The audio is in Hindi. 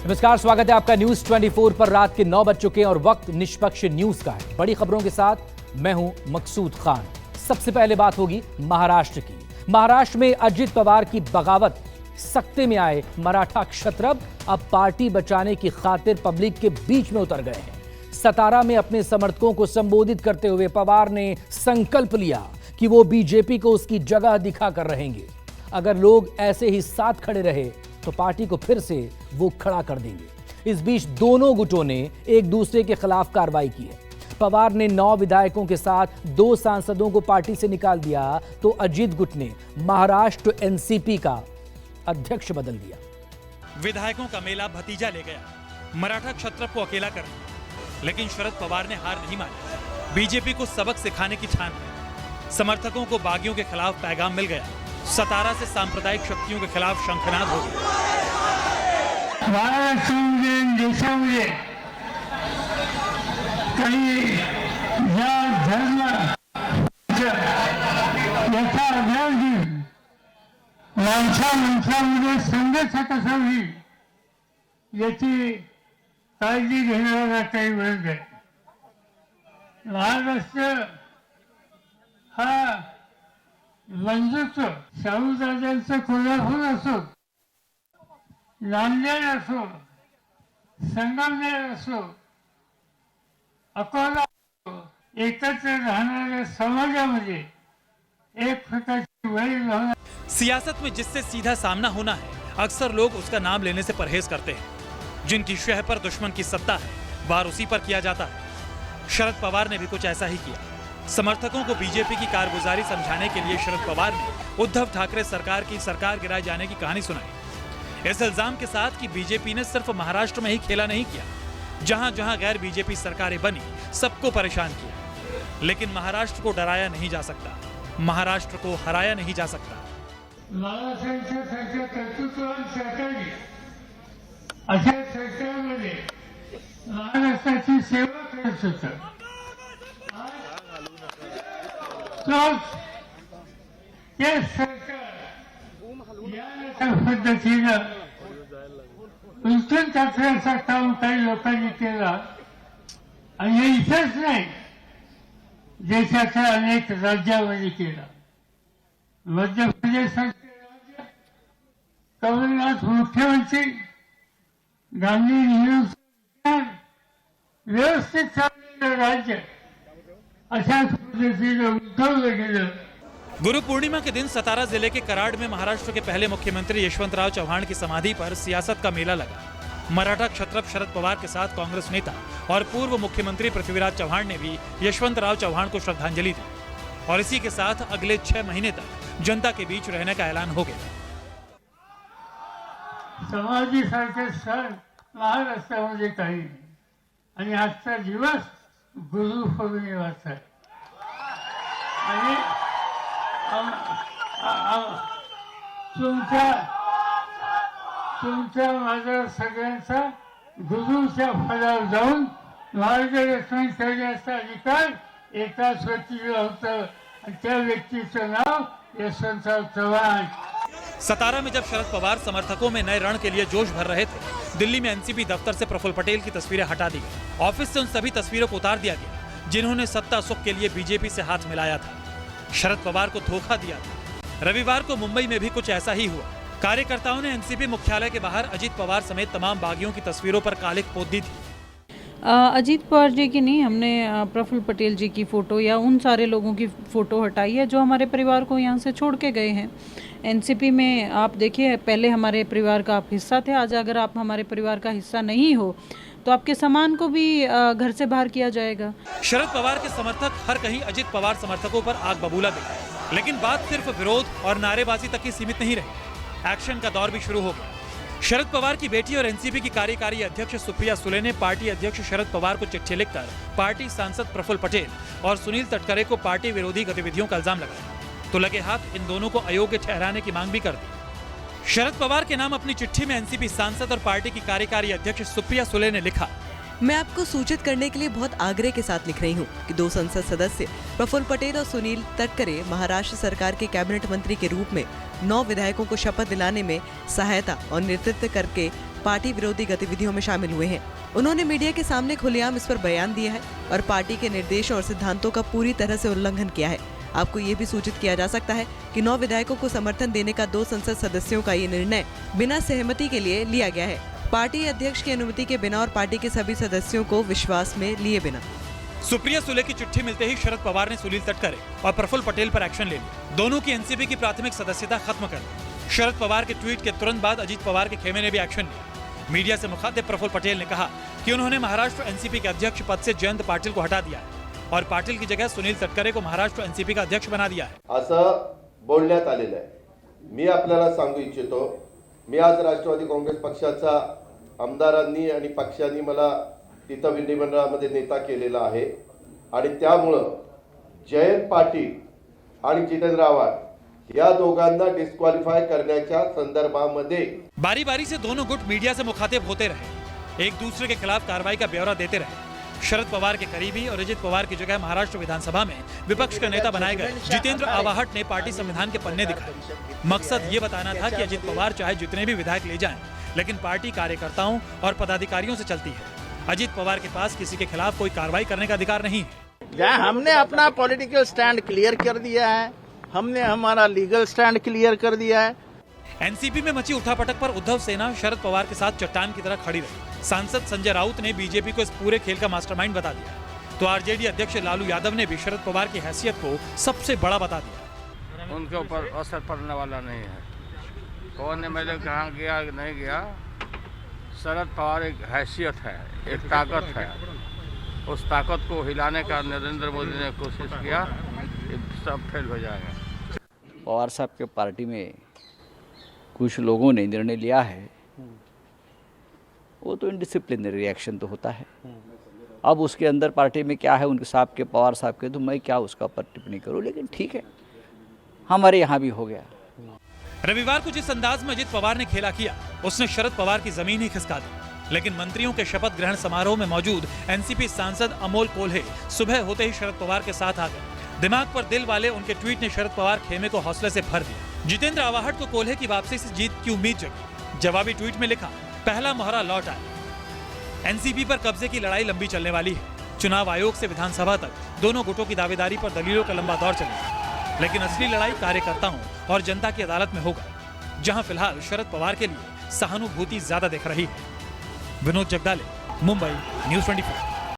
नमस्कार, स्वागत है आपका न्यूज 24 पर। रात के 9 बज चुके हैं और वक्त निष्पक्ष न्यूज का है। बड़ी खबरों के साथ मैं हूं मकसूद खान। सबसे पहले बात होगी महाराष्ट्र की। महाराष्ट्र में अजित पवार की बगावत, सत्ते में आए मराठा क्षत्रप अब पार्टी बचाने की खातिर पब्लिक के बीच में उतर गए हैं। सतारा में अपने समर्थकों को संबोधित करते हुए पवार ने संकल्प लिया कि वो बीजेपी को उसकी जगह दिखाकर रहेंगे। अगर लोग ऐसे ही साथ खड़े रहे तो पार्टी को फिर से वो खड़ा कर देंगे। इस बीच दोनों गुटों ने एक दूसरे के खिलाफ कार्रवाई की है। पवार ने 9 विधायकों के साथ 2 सांसदों को पार्टी से निकाल दिया तो अजीत गुट ने महाराष्ट्र एनसीपी का अध्यक्ष बदल दिया। विधायकों का मेला भतीजा ले गया, मराठा क्षत्रप को अकेला कर दिया। लेकिन शरद पवार ने हार नहीं मानी। बीजेपी को सबक सिखाने की ठान ली। समर्थकों को बागियों के खिलाफ पैगाम मिल गया। सतारा से सांप्रदायिक शक्तियों के खिलाफ शंखनाद हो गया। देशामध्ये काही जात धर्म याचा अभ्यास घेऊन माणसामध्ये संघर्ष कसा होईल याची काळजी घेणारा काही वर्ग आहे। महाराष्ट्र हा बंधुत्व शाहूराजांचं कोल्हापूर असो, नांदेड असो, संगमनेर असो, अकोला असो, एकत्र राहणाऱ्या समाजामध्ये एक प्रकारची वैर भावना। सियासत में जिससे सीधा सामना होना है, अक्सर लोग उसका नाम लेने से परहेज करते हैं। जिनकी शह पर दुश्मन की सत्ता है, वार उसी पर किया जाता है। शरद पवार ने भी कुछ ऐसा ही किया। समर्थकों को बीजेपी की कारगुजारी समझाने के लिए शरद पवार ने उद्धव ठाकरे सरकार की सरकार गिराए जाने की कहानी सुनाई। इस इल्जाम के साथ कि बीजेपी ने सिर्फ महाराष्ट्र में ही खेला नहीं किया, जहां जहां गैर बीजेपी सरकारें बनी सबको परेशान किया। लेकिन महाराष्ट्र को डराया नहीं जा सकता, महाराष्ट्र को हराया नहीं जा सकता। अशा सरकारमध्ये महाराष्ट्राची सेवा करत होता। पद्धतीनं उलटून टाकण्याचं काम काही लोकांनी केलं आणि हे इथंच नाही, देशाच्या अनेक राज्यामध्ये केलं। मध्य प्रदेशाचे राज्य कमलनाथ मुख्यमंत्री, गांधी नेहरू व्यवस्थित चाललेलं राज्य अशा पद्धतीनं उद्धवलं गेलं। गुरु पूर्णिमा के दिन सतारा जिले के कराड़ में महाराष्ट्र के पहले मुख्यमंत्री यशवंतराव चव्हाण की समाधि पर सियासत का मेला लगा। मराठा क्षत्रप शरद पवार के साथ कांग्रेस नेता और पूर्व मुख्यमंत्री पृथ्वीराज चव्हाण ने भी यशवंतराव चव्हाण को श्रद्धांजलि दी और इसी के साथ अगले 6 महीने तक जनता के बीच रहने का ऐलान हो गया। समाधीसारखे सण महाराष्ट्रामध्ये काही नाही आणि आजचा दिवस गुरु पौर्णिमेचा आहे आणि तुमच्या माझा सगळ्यांचा गुरुच्या फळावर जाऊन मार्गदर्शन करण्याचा अधिकार एकाच व्यक्तीला होता आणि त्या व्यक्तीचं नाव यशवंतराव चव्हाण। सतारा में जब शरद पवार समर्थकों में नए रण के लिए जोश भर रहे थे, दिल्ली में एनसीपी दफ्तर से प्रफुल्ल पटेल की तस्वीरें हटा दी गई। ऑफिस से उन सभी तस्वीरों को उतार दिया गया जिन्होंने सत्ता सुख के लिए बीजेपी से हाथ मिलाया था, शरद पवार को धोखा दिया था। रविवार को मुंबई में भी कुछ ऐसा ही हुआ। कार्यकर्ताओं ने एनसीपी मुख्यालय के बाहर अजीत पवार समेत तमाम बागियों की तस्वीरों पर कालिख पोत दी थी। अजीत पवार जी की नहीं, हमने प्रफुल्ल पटेल जी की फ़ोटो या उन सारे लोगों की फ़ोटो हटाई है जो हमारे परिवार को यहाँ से छोड़ के गए हैं। एनसीपी में आप देखिए, पहले हमारे परिवार का आप हिस्सा थे, आज अगर आप हमारे परिवार का हिस्सा नहीं हो तो आपके सामान को भी घर से बाहर किया जाएगा। शरद पवार के समर्थक हर कहीं अजीत पवार समर्थकों पर आग बबूला दिखे, लेकिन बात सिर्फ विरोध और नारेबाजी तक ही सीमित नहीं रही। एक्शन का दौर भी शुरू हो गया। शरद पवार की बेटी और एनसीपी की कार्यकारी अध्यक्ष सुप्रिया सुले ने पार्टी अध्यक्ष शरद पवार को चिट्ठी लिखकर पार्टी सांसद प्रफुल्ल पटेल और सुनील तटकरे को पार्टी विरोधी गतिविधियों का इल्जाम लगाया, तो लगे हाथ इन दोनों को अयोग्य ठहराने की मांग भी कर दी। शरद पवार के नाम अपनी चिट्ठी में एनसीपी सांसद और पार्टी की कार्यकारी अध्यक्ष सुप्रिया सुले ने लिखा, मैं आपको सूचित करने के लिए बहुत आग्रह के साथ लिख रही हूँ कि 2 संसद सदस्य प्रफुल्ल पटेल और सुनील तटकरे महाराष्ट्र सरकार के कैबिनेट मंत्री के रूप में 9 विधायकों को शपथ दिलाने में सहायता और नेतृत्व करके पार्टी विरोधी गतिविधियों में शामिल हुए हैं। उन्होंने मीडिया के सामने खुलेआम इस पर बयान दिया है और पार्टी के निर्देश और सिद्धांतों का पूरी तरह से उल्लंघन किया है। आपको ये भी सूचित किया जा सकता है कि 9 विधायकों को समर्थन देने का 2 संसद सदस्यों का ये निर्णय बिना सहमति के लिए लिया गया है, पार्टी अध्यक्ष की अनुमति के बिना और पार्टी के सभी सदस्यों को विश्वास में लिए बिना। सुप्रिया सुले की चिट्ठी मिलते ही शरद पवार ने सुनील तटकरे और प्रफुल्ल पटेल पर एक्शन ले लिया। दोनों की एनसीपी की प्राथमिक सदस्यता खत्म कर दी। शरद पवार के ट्वीट के तुरंत बाद अजीत पवार के खेमे ने भी एक्शन लिया। मीडिया से मुखातिब प्रफुल्ल पटेल ने कहा कि उन्होंने महाराष्ट्र एनसीपी के अध्यक्ष पद से जयंत पाटिल को हटा दिया है और पाटिल की जगह सुनील तटकरे को महाराष्ट्र एनसीपी का अध्यक्ष बना दिया है। असं बोलण्यात आलेलं आहे। मी आपल्याला सांगू इच्छितो, मी आज राष्ट्रवादी काँग्रेस पक्षाचा आमदारांनी आणि पक्षांनी मला तिथं विधिमंडळामध्ये नेता केलेला आहे आणि त्यामुळे जयंत पाटील आणि जितेंद्र आव्हाड या दोघांना डिस्क्वालिफाय करण्याच्या संदर्भामध्ये बारी बारी से दोनों गुट मीडिया से मुखातिब होते रहे, एक दूसरे के खिलाफ कार्रवाई का ब्यौरा देते रहे। शरद पवार के करीबी और अजित पवार की जगह महाराष्ट्र विधानसभा में विपक्ष का नेता बनाए गए जितेंद्र आवाहट ने पार्टी संविधान के पन्ने दिखाए। मकसद ये बताना था कि अजित पवार चाहे जितने भी विधायक ले जाएं, लेकिन पार्टी कार्यकर्ताओं और पदाधिकारियों से चलती है। अजित पवार के पास किसी के खिलाफ कोई कार्रवाई करने का अधिकार नहीं है। जहाँ हमने अपना पॉलिटिकल स्टैंड क्लियर कर दिया है, हमने हमारा लीगल स्टैंड क्लियर कर दिया है। एनसीपी में मची उठापटक पर उद्धव सेना शरद पवार के साथ चट्टान की तरह खड़ी रही। सांसद संजय राउत ने बीजेपी को इस पूरे खेल का मास्टरमाइंड बता दिया, तो आरजेडी अध्यक्ष लालू यादव ने भी शरद पवार की हैसियत को सबसे बड़ा बता दिया। उनके ऊपर असर पड़ने वाला नहीं है। कौन एमएलए कहाँ गया नहीं गया, शरद पवार एक हैसियत है, एक ताकत है। उस ताकत को हिलाने का नरेंद्र मोदी ने कोशिश किया, ये सब फेल हो जाएगा। पवार साहब के पार्टी में कुछ लोगों ने निर्णय लिया है, वो तो इनडिसिप्लिनरी एक्शन तो होता है। अब उसके अंदर पार्टी में क्या है उनके साहब के, पवार साहब के, तो मैं क्या उसका पर टिप्पणी करूं, लेकिन ठीक है, हमारे यहाँ भी हो गया। रविवार को जिस अंदाज में अजित पवार ने खेला किया, उसने शरद पवार की जमीन ही खिसका दी। लेकिन मंत्रियों के शपथ ग्रहण समारोह में मौजूद एनसीपी सांसद अमोल कोल्हे सुबह होते ही शरद पवार के साथ आ गए। दिमाग पर दिल वाले उनके ट्वीट ने शरद पवार खेमे को हौसले से भर दिया। जितेंद्र आवाहट को कोल्हे की वापसी से जीत की उम्मीद जगी। जवाबी ट्वीट में लिखा, पहला मोहरा लौट आया। एनसीपी पर कब्जे की लड़ाई लंबी चलने वाली है। चुनाव आयोग से विधानसभा तक दोनों गुटों की दावेदारी पर दलीलों का लंबा दौर चलेगा, लेकिन असली लड़ाई कार्यकर्ताओं और जनता की अदालत में होगा, जहां फिलहाल शरद पवार के लिए सहानुभूति ज्यादा दिख रही है। विनोद जगदाले, मुंबई, न्यूज़ 24।